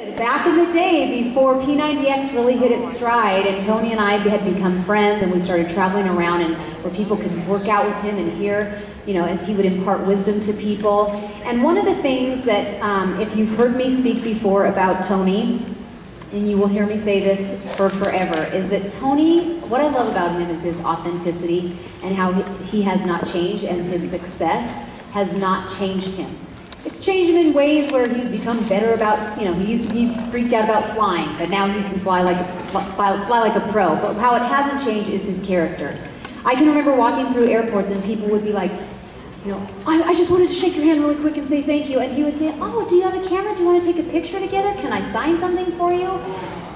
Back in the day, before P90X really hit its stride, and Tony and I had become friends, and we started traveling around, and where people could work out with him and hear, you know, as he would impart wisdom to people. And one of the things that, if you've heard me speak before about Tony, and you will hear me say this for forever, is that Tony, what I love about him is his authenticity and how he has not changed, and his success has not changed him. It's changed him in ways where he's become better about, you know, he used to be freaked out about flying, but now he can fly like a pro. But how it hasn't changed is his character. I can remember walking through airports and people would be like, you know, I just wanted to shake your hand really quick and say thank you. And he would say, oh, do you have a camera? Do you want to take a picture together? Can I sign something for you?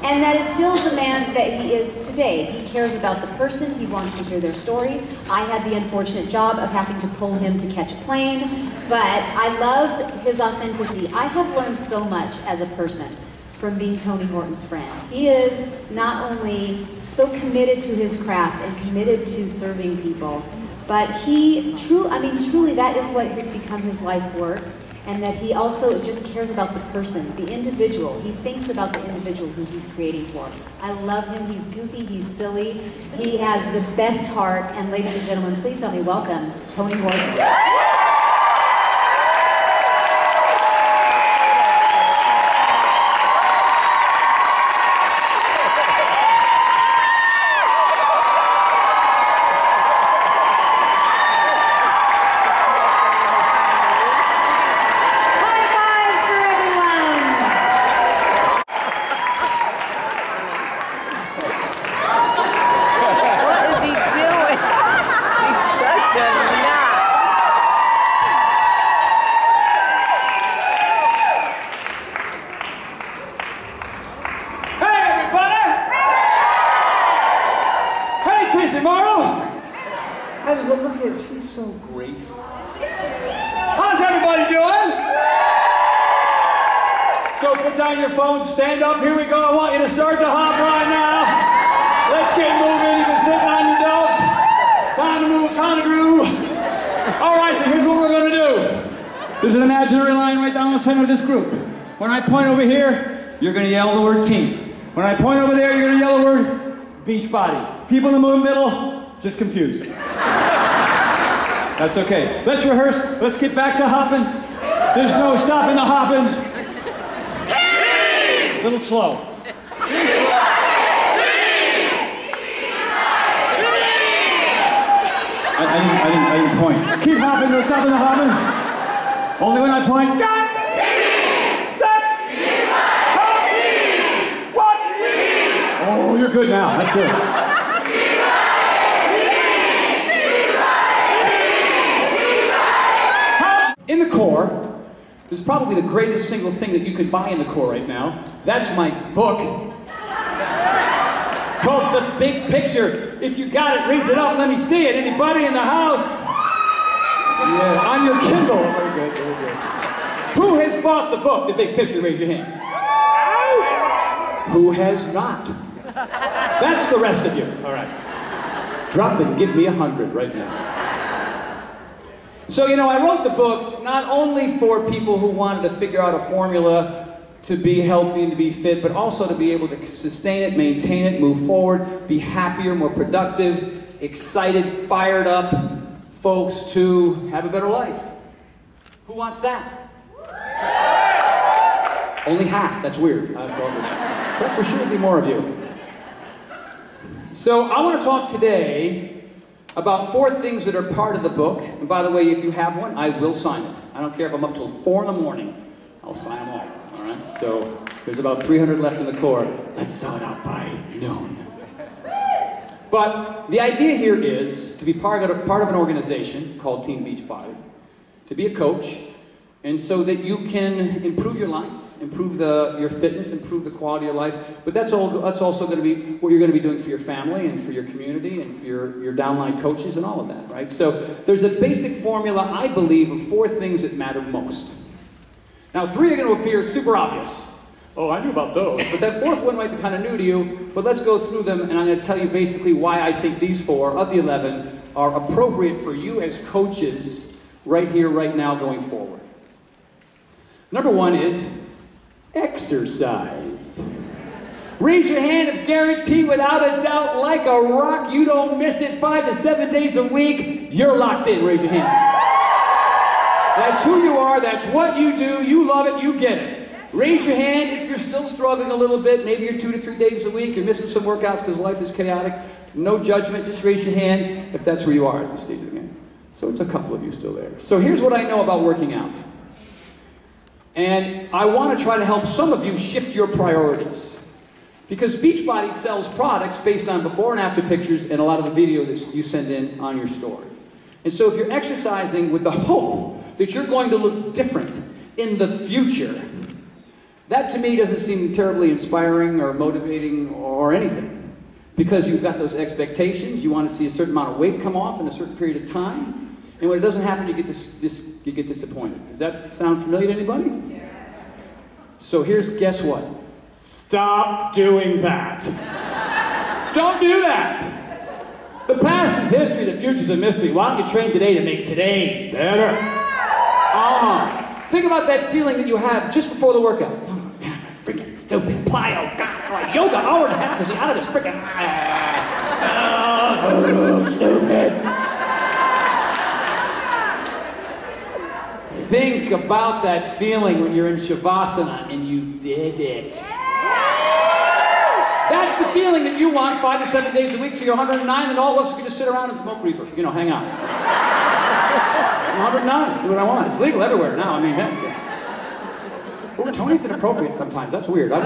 And that is still the man that he is today. He cares about the person. He wants to hear their story. I had the unfortunate job of having to pull him to catch a plane, but I love his authenticity. I have learned so much as a person from being Tony Horton's friend. He is not only so committed to his craft and committed to serving people, but truly that is what has become his life work. And that he also just cares about the person, the individual. He thinks about the individual who he's creating for. I love him. He's goofy. He's silly. He has the best heart. And ladies and gentlemen, please help me welcome Tony Horton. She's so great. How's everybody doing? So put down your phone, stand up, here we go. I want you to start to hop right now. Let's get moving. You've been sitting on your belt. Time to move, time to groove. All right, so here's what we're going to do. There's an imaginary line right down the center of this group. When I point over here, you're going to yell the word team. When I point over there, you're going to yell the word beach body. People in the middle, just confused. That's okay. Let's rehearse. Let's get back to hopping. There's no stopping the hopping. A little slow. I didn't point. Keep hopping. No stopping the hopping. Only when I point. Got. Set. Hop. Oh, you're good now. That's good. In the core, there's probably the greatest single thing that you could buy in the core right now. That's my book. Called The Big Picture. If you got it, raise it up, let me see it. Anybody in the house? Yeah, on your Kindle. Very good, very good. Who has bought the book, The Big Picture? Raise your hand. Who has not? That's the rest of you. All right. Drop it and give me 100 right now. So, you know, I wrote the book not only for people who wanted to figure out a formula to be healthy and to be fit, but also to be able to sustain it, maintain it, move forward, be happier, more productive, excited, fired up folks to have a better life. Who wants that? Only half. That's weird. I thought but for sure there'll be more of you. So I want to talk today about 4 things that are part of the book. And by the way, if you have one, I will sign it. I don't care if I'm up till 4 in the morning. I'll sign them all right? So there's about 300 left in the core. Let's sell it out by noon. But the idea here is to be part of an organization called Team Beachbody, to be a coach, and so that you can improve your life, improve your fitness, improve the quality of life. But that's also going to be what you're going to be doing for your family and for your community and for your downline coaches and all of that, right? So there's a basic formula, I believe, of 4 things that matter most. Now, 3 are going to appear super obvious. Oh, I knew about those. But that 4th one might be kind of new to you. But let's go through them, and I'm going to tell you basically why I think these 4 of the 11 are appropriate for you as coaches right here, right now, going forward. Number 1 is exercise. Raise your hand if guaranteed without a doubt, like a rock, you don't miss it 5 to 7 days a week, you're locked in. Raise your hand. That's who you are, that's what you do, you love it, you get it. Raise your hand if you're still struggling a little bit, maybe you're 2 to 3 days a week, you're missing some workouts because life is chaotic. No judgment, just raise your hand if that's where you are at this stage of the game. So it's a couple of you still there. So here's what I know about working out. And I want to try to help some of you shift your priorities. Because Beachbody sells products based on before and after pictures and a lot of the video that you send in on your story. And so if you're exercising with the hope that you're going to look different in the future, that to me doesn't seem terribly inspiring or motivating or anything. Because you've got those expectations, you want to see a certain amount of weight come off in a certain period of time, and when it doesn't happen, you get disappointed. Does that sound familiar to anybody? Yes. So guess what? Stop doing that. Don't do that. The past is history, the future's a mystery. Why don't you train today to make today better? Think about that feeling that you have just before the workout. Oh, man, freaking stupid plyo. God, like yoga, hour and a half is out of this freaking. Stupid. Think about that feeling when you're in Shavasana and you did it. That's the feeling that you want 5 to 7 days a week till you're 109, and all of us can just sit around and smoke reefer. You know, hang out. I'm 109, do what I want. It's legal everywhere now. I mean, heck. Oh, Tony's inappropriate sometimes. That's weird. I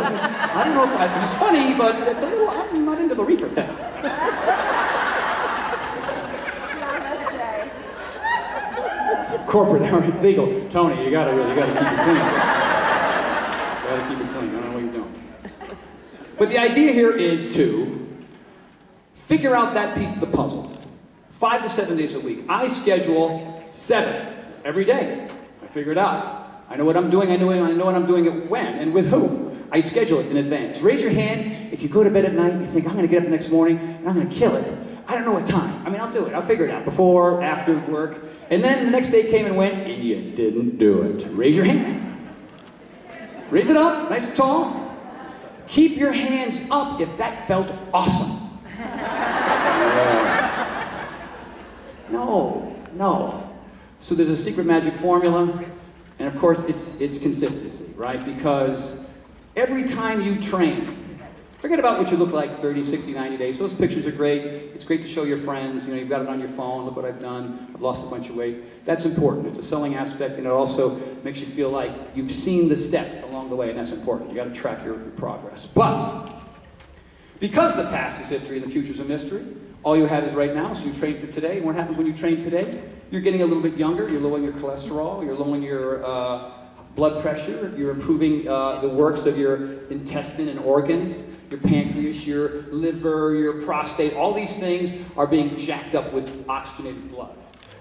don't know if he's funny, but it's a little, I'm not into the reefer thing. Corporate, legal. Tony, you gotta keep it clean. You gotta keep it clean. I don't know what you're doing. But the idea here is to figure out that piece of the puzzle. 5 to 7 days a week. I schedule 7 every day. I figure it out. I know what I'm doing. I know when I'm doing it when and with who. I schedule it in advance. Raise your hand if you go to bed at night and you think, I'm going to get up the next morning and I'm going to kill it. I don't know what time. I mean, I'll do it. I'll figure it out before, after work. And then the next day came and went and you didn't do it. Raise your hand. Raise it up, nice and tall. Keep your hands up if that felt awesome. No. So there's a secret magic formula, and of course it's consistency, right? Because every time you train, forget about what you look like 30, 60, 90 days. Those pictures are great. It's great to show your friends. You know, you've got it on your phone. Look what I've done. I've lost a bunch of weight. That's important. It's a selling aspect, and it also makes you feel like you've seen the steps along the way, and that's important. You got to track your progress. But because the past is history and the future's a mystery, all you have is right now, so you train for today. And what happens when you train today? You're getting a little bit younger. You're lowering your cholesterol. You're lowering your blood pressure. You're improving the works of your intestine and organs. Your pancreas, your liver, your prostate, all these things are being jacked up with oxygenated blood.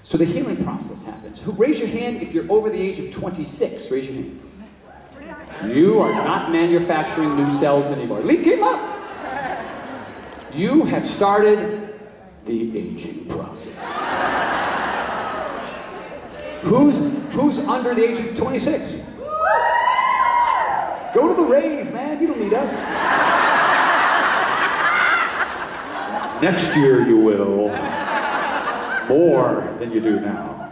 So the healing process happens. Raise your hand if you're over the age of 26. Raise your hand. You are not manufacturing new cells anymore. Keep them up. You have started the aging process. Who's under the age of 26? Go to the rave, man. You don't need us. Next year you will. More than you do now.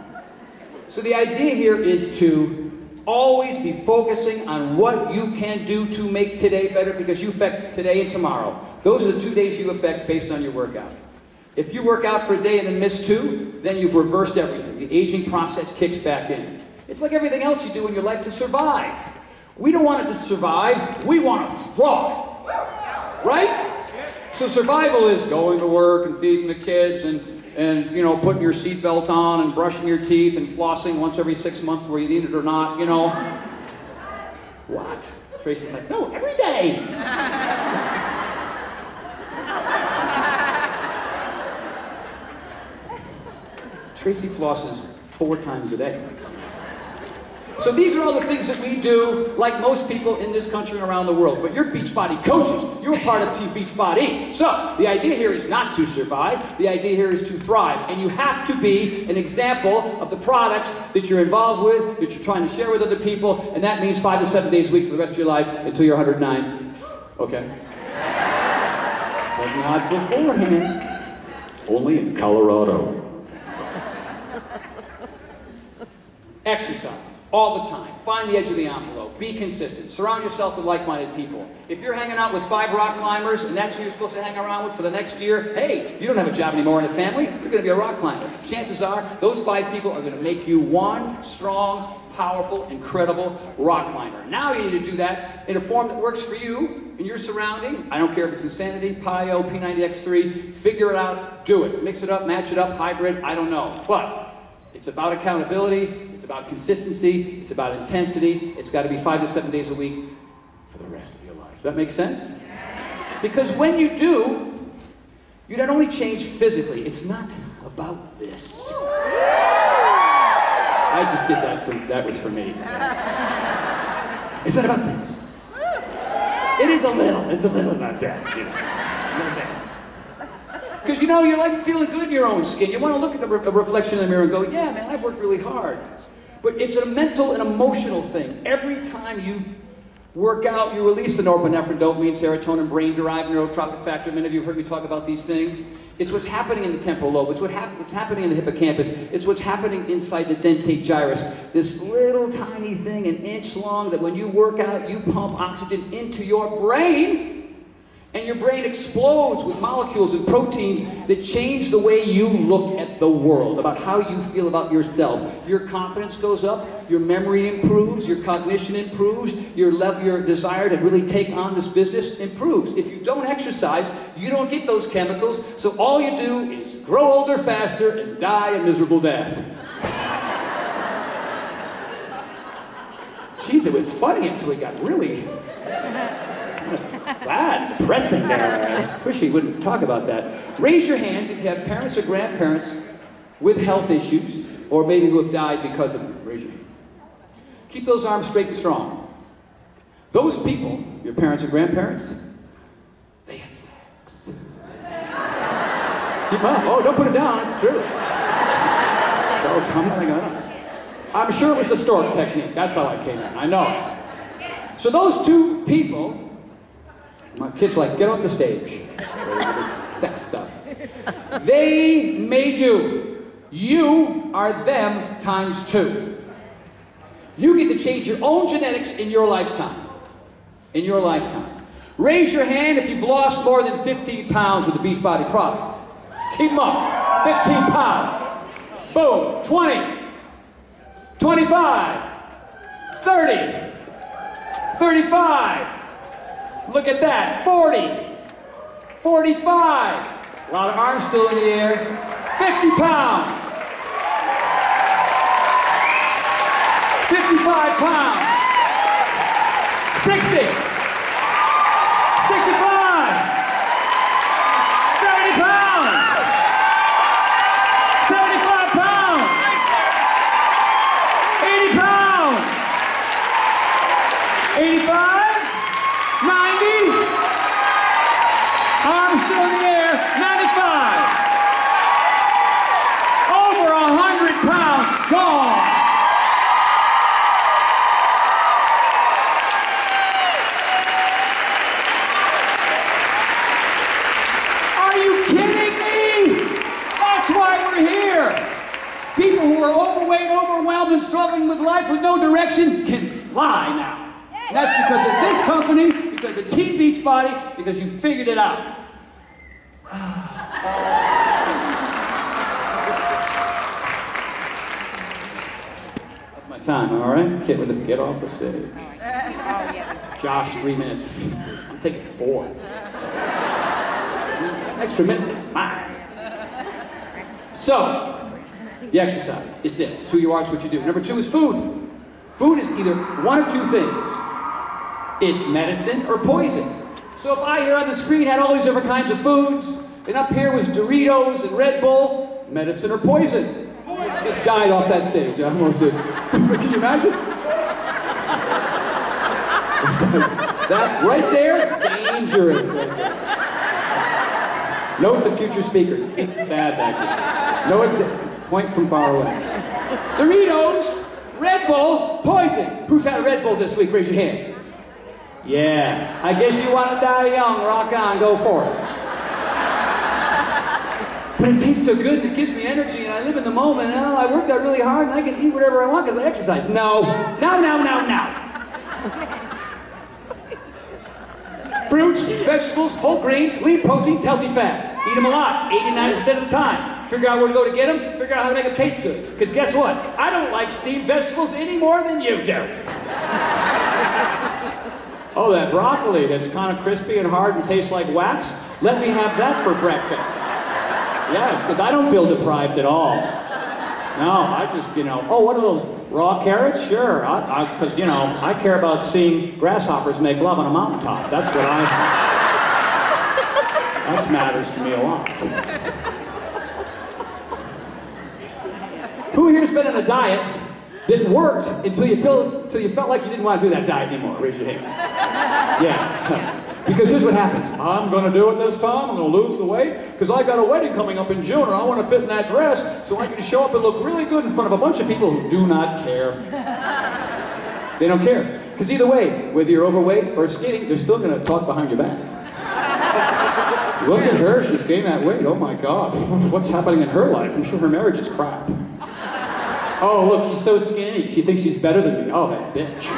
So the idea here is to always be focusing on what you can do to make today better, because you affect today and tomorrow. Those are the 2 days you affect based on your workout. If you work out for a day and then miss 2, then you've reversed everything. The aging process kicks back in. It's like everything else you do in your life to survive. We don't want it to survive, we want to thrive. Right? So survival is going to work and feeding the kids and you know, putting your seatbelt on and brushing your teeth and flossing once every 6 months where you need it or not, you know. What? Tracy's like, no, every day. Tracy flosses 4 times a day. So these are all the things that we do, like most people in this country and around the world. But you're Beachbody coaches. You're part of Team Beachbody. So the idea here is not to survive. The idea here is to thrive. And you have to be an example of the products that you're involved with, that you're trying to share with other people. And that means 5 to 7 days a week for the rest of your life until you're 109. Okay? But not beforehand. Only in Colorado. Exercise. All the time. Find the edge of the envelope. Be consistent. Surround yourself with like-minded people. If you're hanging out with 5 rock climbers and that's who you're supposed to hang around with for the next year, hey, you don't have a job anymore in a family. You're going to be a rock climber. Chances are those 5 people are going to make you one strong, powerful, incredible rock climber. Now you need to do that in a form that works for you and your surrounding. I don't care if it's Insanity, PiO, P90X3. Figure it out. Do it. Mix it up, match it up, hybrid. I don't know. But it's about accountability, it's about consistency, it's about intensity. It's got to be 5 to 7 days a week for the rest of your life. Does that make sense? Because when you do, you not only change physically, it's not about this. I just did that, that was for me. It's not about this. It is it's a little about that, you know, a little bit. Because you know, you like feeling good in your own skin. You want to look at the reflection in the mirror and go, yeah, man, I've worked really hard. But it's a mental and emotional thing. Every time you work out, you release the norepinephrine, dopamine, serotonin, brain-derived neurotropic factor. Many of you have heard me talk about these things. It's what's happening in the temporal lobe. It's what's happening in the hippocampus. It's what's happening inside the dentate gyrus. This little tiny thing, an inch long, that when you work out, you pump oxygen into your brain. And your brain explodes with molecules and proteins that change the way you look at the world, about how you feel about yourself. Your confidence goes up, your memory improves, your cognition improves, your desire to really take on this business improves. If you don't exercise, you don't get those chemicals, so all you do is grow older faster and die a miserable death. Jeez, it was funny until it got really sad, depressing there. I wish he wouldn't talk about that. Raise your hands if you have parents or grandparents with health issues, or maybe who have died because of them. Raise your hand. Keep those arms straight and strong. Those people, your parents or grandparents, they had sex. Keep up. Oh, don't put it down. It's true. I'm sure it was the stork technique. That's how I came in. I know it. So those 2 people, my kid's like, get off the stage. This sex stuff. They made you. You are them times 2. You get to change your own genetics in your lifetime. In your lifetime. Raise your hand if you've lost more than 15 pounds with the Beachbody product. Keep them up. 15 pounds. Boom. 20. 25. 30. 35. Look at that, 40, 45, a lot of arms still in the air, 50 pounds, 55 pounds, 60, 65, 70 pounds, 75 pounds, 80 pounds, 85, 90, arms still in the air, 95, over 100 pounds, gone. Are you kidding me? That's why we're here. People who are overweight, overwhelmed, and struggling with life with no direction can fly now. And that's because of this company, because of Team Beachbody, because you figured it out. That's my time, all right? Get off the stage. Josh, 3 minutes. I'm taking 4. Extra minute is mine. So, the exercise. It's it. It's who you are, it's what you do. Number 2 is food. Food is either one of 2 things. It's medicine or poison. So if I here on the screen had all these different kinds of foods, and up here was Doritos and Red Bull, medicine or poison? I just died off that stage. I almost did. Can you imagine? That right there, dangerous. Note to future speakers, this is bad back here. No point from far away. Doritos, Red Bull, poison. Who's had a Red Bull this week? Raise your hand. Yeah, I guess you want to die young. Rock on, go for it. But it tastes so good, it gives me energy, and I live in the moment. Oh, I worked out really hard, and I can eat whatever I want because I exercise. No. Fruits, vegetables, whole grains, lean proteins, healthy fats. Eat them a lot, 89% of the time. Figure out where to go to get them, figure out how to make them taste good. Because guess what? I don't like steamed vegetables any more than you do. Oh, that broccoli that's kind of crispy and hard and tastes like wax? Let me have that for breakfast. Yes, because I don't feel deprived at all. No, I just, oh, what are those, raw carrots? Sure, because, I care about seeing grasshoppers make love on a mountaintop. That matters to me a lot. Who here's been on a diet that worked until you felt like you didn't want to do that diet anymore? Raise your hand. Yeah. Because here's what happens. I'm going to do it this time. I'm going to lose the weight because I got a wedding coming up in June and I want to fit in that dress so I can show up and look really good in front of a bunch of people who do not care. They don't care. Because either way, whether you're overweight or skinny, they're still going to talk behind your back. Look at her. She's gained that weight. Oh my God. What's happening in her life? I'm sure her marriage is crap. Oh, look, she's so skinny. She thinks she's better than me. Oh, that bitch.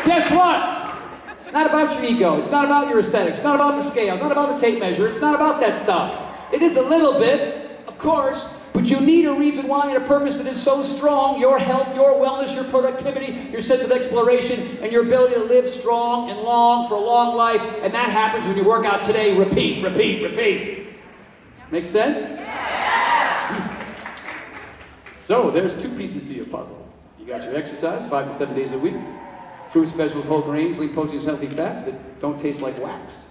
Guess what? Not about your ego. It's not about your aesthetics. It's not about the scale. It's not about the tape measure. It's not about that stuff. It is a little bit, of course, but you need a reason why and a purpose that is so strong. Your health, your wellness, your productivity, your sense of exploration, and your ability to live strong and long for a long life. And that happens when you work out today. Repeat, repeat, repeat. Make sense? So there's two pieces to your puzzle. You got your exercise, 5 to 7 days a week. Fruits, vegetables, whole grains, lean proteins, healthy fats that don't taste like wax.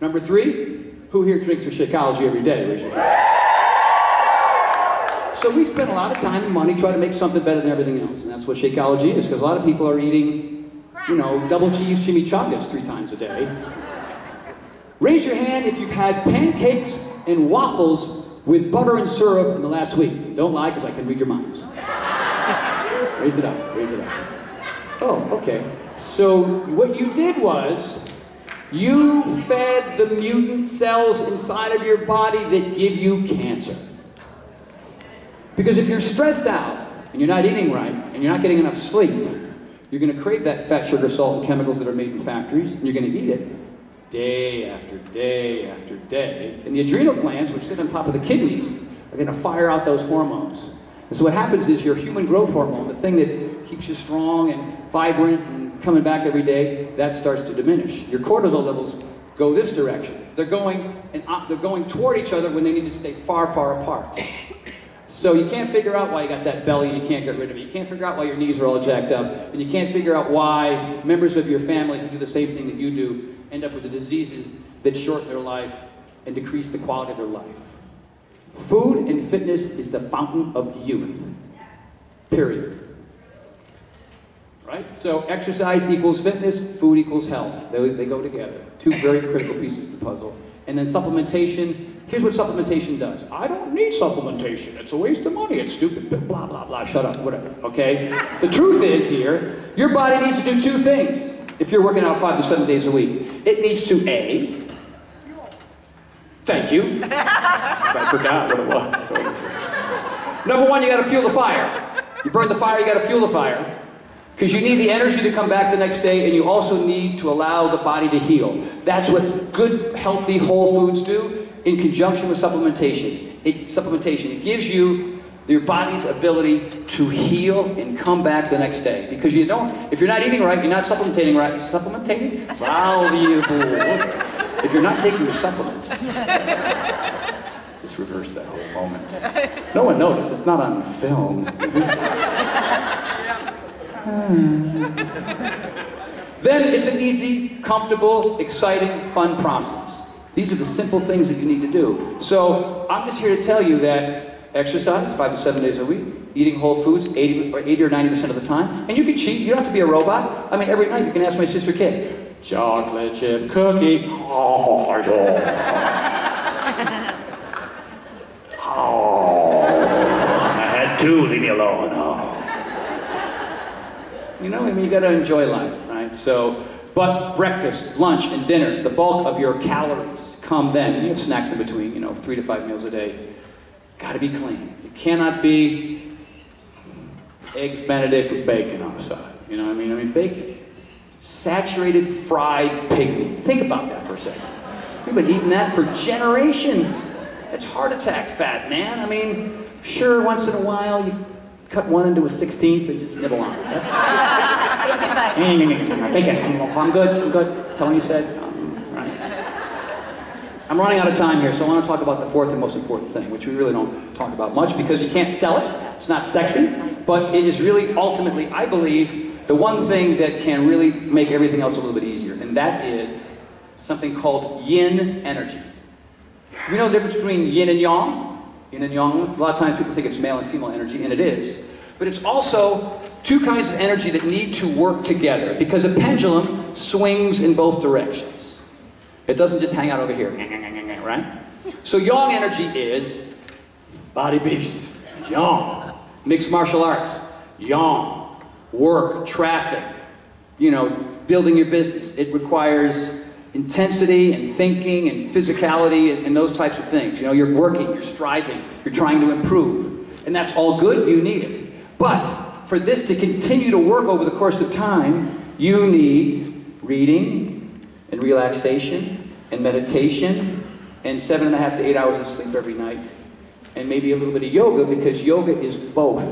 Number 3, who here drinks a Shakeology every day? Raise your hand. So we spend a lot of time and money trying to make something better than everything else, and that's what Shakeology is, because a lot of people are eating, double cheese chimichangas 3 times a day. Raise your hand if you've had pancakes and waffles with butter and syrup in the last week. Don't lie, because I can read your minds. Raise it up, raise it up. Oh, okay. So what you did was, you fed the mutant cells inside of your body that give you cancer. Because if you're stressed out, and you're not eating right, and you're not getting enough sleep, you're going to crave that fat, sugar, salt, and chemicals that are made in factories, and you're going to eat it day after day after day. And the adrenal glands, which sit on top of the kidneys, are going to fire out those hormones. And so what happens is your human growth hormone, the thing that keeps you strong and vibrant and coming back every day, that starts to diminish. Your cortisol levels go this direction. They're going toward each other when they need to stay far, far apart. So you can't figure out why you got that belly and you can't get rid of it. You can't figure out why your knees are all jacked up. And you can't figure out why members of your family who do the same thing that you do end up with the diseases that shorten their life and decrease the quality of their life. Food and fitness is the fountain of youth. Period. Right? So exercise equals fitness, food equals health. They go together. 2 very critical pieces of the puzzle. And then supplementation. Here's what supplementation does. I don't need supplementation. It's a waste of money. It's stupid. Blah, blah, blah. Shut up. Whatever. Okay? The truth is here, your body needs to do 2 things if you're working out 5 to 7 days a week. It needs to A, thank you. I forgot what it was. Number 1, you got to fuel the fire. You burn the fire, you got to fuel the fire. Because you need the energy to come back the next day, and you also need to allow the body to heal. That's what good, healthy, whole foods do in conjunction with supplementation. It gives you your body's ability to heal and come back the next day. Because if you're not eating right, you're not supplementating right. Supplementating? Valuable. If you're not taking your supplements. Just reverse that whole moment. No one noticed. It's not on film, is it? Then it's an easy, comfortable, exciting, fun process. These are the simple things that you need to do. So I'm just here to tell you that Exercise 5 to 7 days a week. Eating whole foods 80 or 90% of the time. And you can cheat. You don't have to be a robot. I mean, every night you can ask my sister Kit, chocolate chip cookie. Oh, my God. Oh, I had two. Leave me alone. Oh. You know, I mean, you got to enjoy life, right? So, but breakfast, lunch, and dinner, the bulk of your calories come then. You have snacks in between, you know, 3 to 5 meals a day. Got to be clean. It cannot be eggs Benedict with bacon on the side. You know what I mean? I mean, bacon. Saturated fried pig meat. Think about that for a second. We've been eating that for generations. It's heart attack fat, man. I mean, sure, once in a while you cut one into a 16th and just nibble on it. That's... Bacon. I'm good. Tony said. Right. I'm running out of time here, so I want to talk about the fourth and most important thing, which we really don't talk about much because you can't sell it. It's not sexy, but it is really ultimately, I believe, the one thing that can really make everything else a little bit easier, and that is something called yin energy. Do you know the difference between yin and yang? Yin and yang. A lot of times people think it's male and female energy, and it is. But it's also two kinds of energy that need to work together because a pendulum swings in both directions. It doesn't just hang out over here, right? So yang energy is body beast, yang. Mixed martial arts, yang. Work, traffic, you know, building your business. It requires intensity and thinking and physicality and those types of things. You know, you're working, you're striving, you're trying to improve. And that's all good, you need it. But for this to continue to work over the course of time, you need reading and relaxation and meditation and 7.5 to 8 hours of sleep every night. And maybe a little bit of yoga because yoga is both.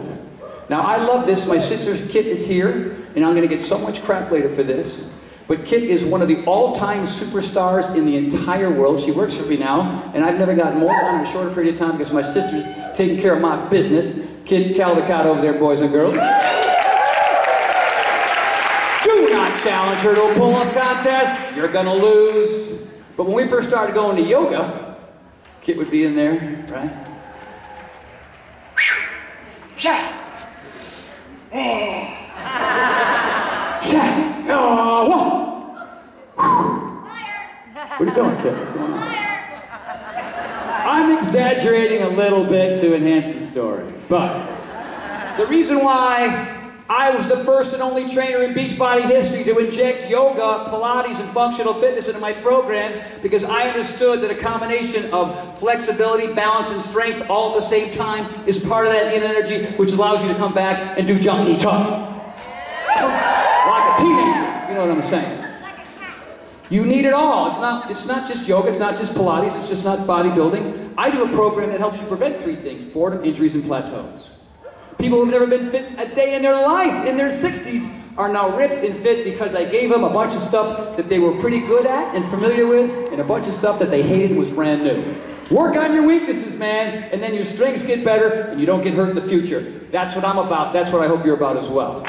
Now I love this, my sister Kit is here, and I'm gonna get so much crap later for this. But Kit is one of the all-time superstars in the entire world. She works for me now, and I've never gotten more done in a shorter period of time because my sister's taking care of my business. Kit Caldecott over there, boys and girls. Do not challenge her to a pull-up contest. You're gonna lose. But when we first started going to yoga, Kit would be in there, right? What are you doing, Kit? What's going on? I'm exaggerating a little bit to enhance the story, but the reason why I was the first and only trainer in Beachbody history to inject yoga, Pilates, and functional fitness into my programs because I understood that a combination of flexibility, balance, and strength all at the same time is part of that yin energy, which allows you to come back and do jumpy tough. Like a teenager, you know what I'm saying? You need it all. It's not just yoga, it's not just Pilates, it's just not bodybuilding. I do a program that helps you prevent three things: boredom, injuries, and plateaus. People who've never been fit a day in their life, in their 60s, are now ripped and fit because I gave them a bunch of stuff that they were pretty good at and familiar with, and a bunch of stuff that they hated and was brand new. Work on your weaknesses, man, and then your strengths get better and you don't get hurt in the future. That's what I'm about. That's what I hope you're about as well.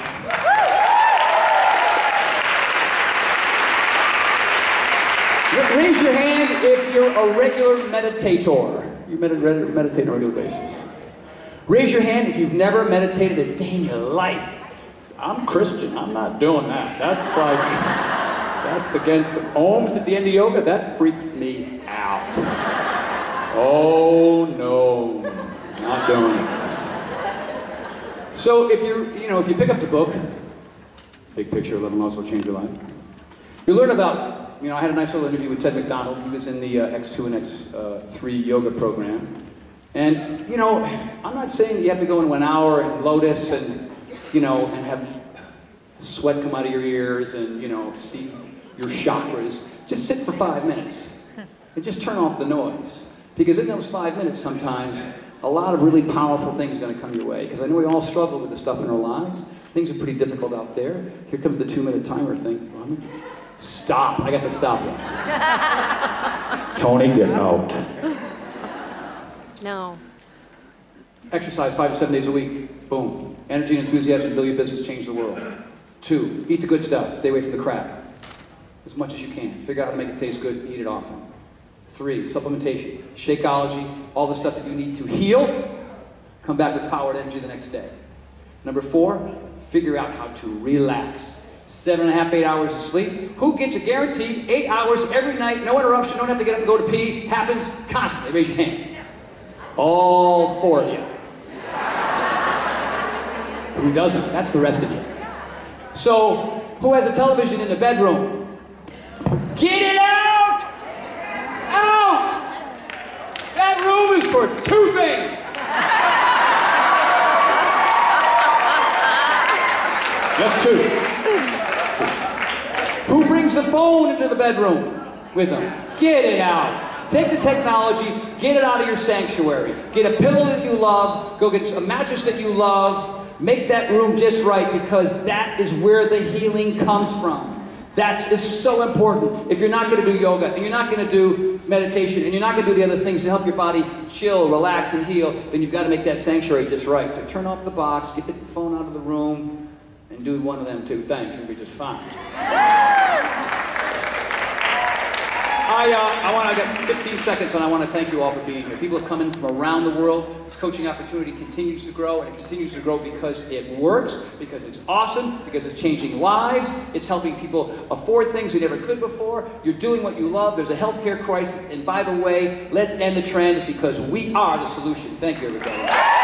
Raise your hand if you're a regular meditator. You meditate on a regular basis. Raise your hand if you've never meditated a day in your life. I'm Christian, I'm not doing that. That's against the ohms at the end of yoga. That freaks me out. Oh no, not doing it. So if if you pick up the book, Big Picture, 11 Laws Will Change Your Life, you learn about, I had a nice little interview with Ted McDonald. He was in the X2 and X3 yoga program. And, I'm not saying you have to go into an hour and lotus and, and have sweat come out of your ears and, see your chakras. Just sit for 5 minutes and just turn off the noise. Because in those 5 minutes sometimes, a lot of really powerful things are going to come your way. Because I know we all struggle with the stuff in our lives. Things are pretty difficult out there. Here comes the 2-minute timer thing. Stop. I got to stop it. Tony, get out. No. Exercise 5 to 7 days a week. Boom. Energy and enthusiasm to build your business, change the world. 2, eat the good stuff. Stay away from the crap. As much as you can. Figure out how to make it taste good and eat it often. 3, supplementation. Shakeology. All the stuff that you need to heal Come back with power and energy the next day. Number 4, figure out how to relax. 7.5, 8 hours of sleep. Who gets a guaranteed 8 hours every night, no interruption, don't have to get up and go to pee, happens constantly? Raise your hand. All 4 of you. Who doesn't? That's the rest of you. So, who has a television in the bedroom? Get it out! Out! That room is for 2 things. Just 2. Who brings the phone into the bedroom with them? Get it out. Take the technology, get it out of your sanctuary. Get a pillow that you love, go get a mattress that you love, make that room just right, because that is where the healing comes from. That is so important. If you're not going to do yoga, and you're not going to do meditation, and you're not going to do the other things to help your body chill, relax, and heal, then you've got to make that sanctuary just right. So turn off the box, get the phone out of the room, and do one of them too. Thanks, you'll be just fine. I got 15 seconds, and I want to thank you all for being here. People have come in from around the world. This coaching opportunity continues to grow, and it continues to grow because it works, because it's awesome, because it's changing lives. It's helping people afford things they never could before. You're doing what you love. There's a healthcare crisis, and by the way, let's end the trend, because we are the solution. Thank you, everybody.